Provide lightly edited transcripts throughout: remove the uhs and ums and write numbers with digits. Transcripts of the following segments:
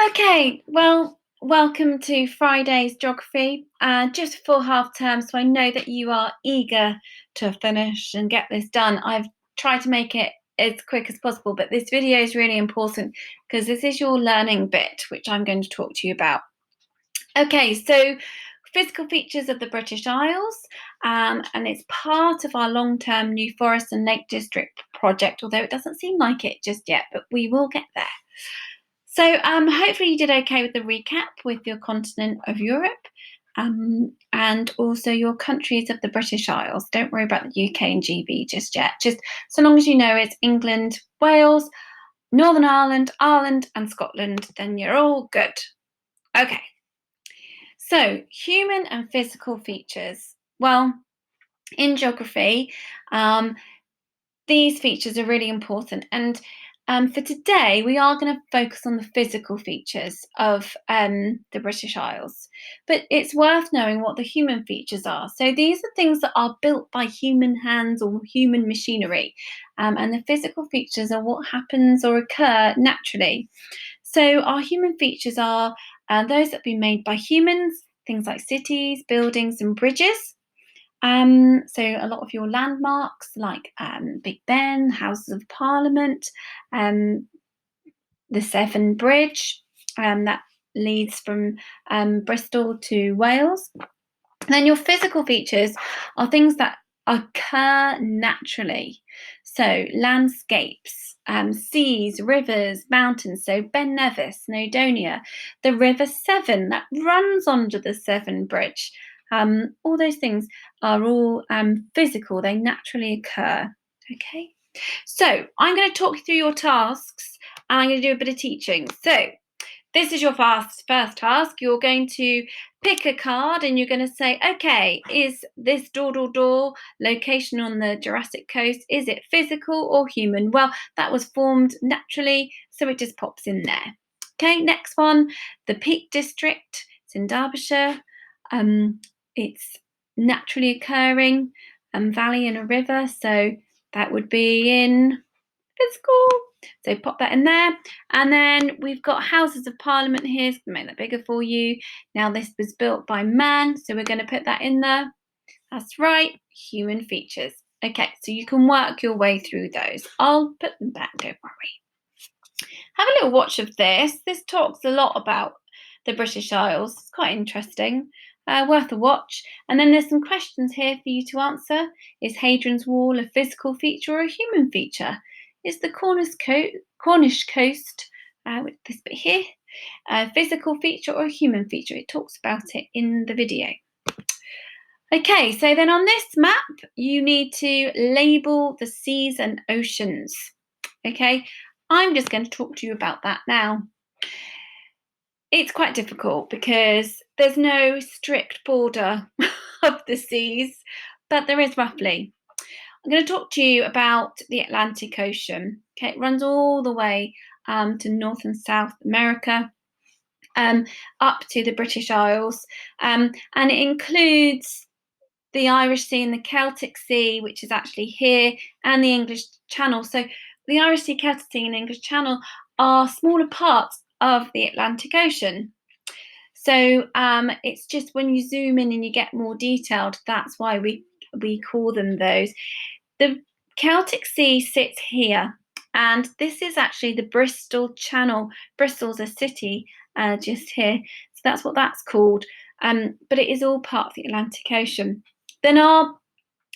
Okay, well, welcome to Friday's geography. Just for half term, so I know that you are eager to finish and get this done. I've tried to make it as quick as possible, but this video is really important because this is your learning bit, which I'm going to talk to you about. Okay, so physical features of the British Isles, and it's part of our long-term New Forest and Lake District project, although it doesn't seem like it just yet, but we will get there. So hopefully you did okay with the recap with your continent of Europe and also your countries of the British Isles. Don't worry about the UK and GB just yet. Just so long as you know it's England, Wales, Northern Ireland, Ireland and Scotland, then you're all good. Okay, so human and physical features. Well, in geography, these features are really important. And for today, we are going to focus on the physical features of the British Isles. But it's worth knowing what the human features are. So these are things that are built by human hands or human machinery. And the physical features are what happens or occur naturally. So our human features are those that have been made by humans, things like cities, buildings, and bridges. So a lot of your landmarks like Big Ben, Houses of Parliament, the Severn Bridge that leads from Bristol to Wales. And then your physical features are things that occur naturally. So landscapes, seas, rivers, mountains. So Ben Nevis, Snowdonia, the River Severn that runs under the Severn Bridge. All those things are all physical, they naturally occur. Okay, so I'm going to talk you through your tasks and I'm going to do a bit of teaching. So this is your first task. You're going to pick a card and you're going to say, okay, is this door location on the Jurassic Coast, is it physical or human? Well, that was formed naturally, so it just pops in there. Okay, next one, the Peak District. It's in Derbyshire. It's naturally occurring valley and a river, so that would be in physical. So pop that in there. And then we've got Houses of Parliament here, so make that bigger for you. Now this was built by man, so we're going to put that in there. That's right, human features. Okay, so you can work your way through those. I'll put them back, don't worry. Have a little watch of this. This talks a lot about the British Isles. It's quite interesting. Worth a watch. And then there's some questions here for you to answer. Is Hadrian's Wall a physical feature or a human feature? Is the Cornish coast, with this bit here, a physical feature or a human feature? It talks about it in the video. Okay, so then on this map, you need to label the seas and oceans. Okay, I'm just going to talk to you about that now. It's quite difficult because there's no strict border of the seas, but there is roughly. I'm going to talk to you about the Atlantic Ocean. Okay, it runs all the way to North and South America, up to the British Isles, and it includes the Irish Sea and the Celtic Sea, which is actually here, and the English Channel. So the Irish Sea, Celtic Sea, and English Channel are smaller parts of the Atlantic Ocean. So it's just when you zoom in and you get more detailed, that's why we call them those. The Celtic Sea sits here, and this is actually the Bristol Channel. Bristol's a city just here, so that's what that's called. But it is all part of the Atlantic Ocean. Then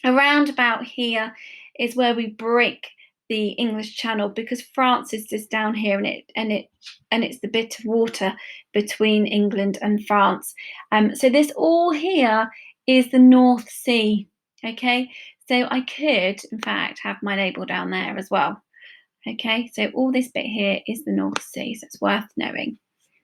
around about here is where we break the English Channel, because France is just down here, and it's the bit of water between England and France. So this all here is the North Sea. Okay, so I could, in fact, have my label down there as well. Okay, so all this bit here is the North Sea, so it's worth knowing.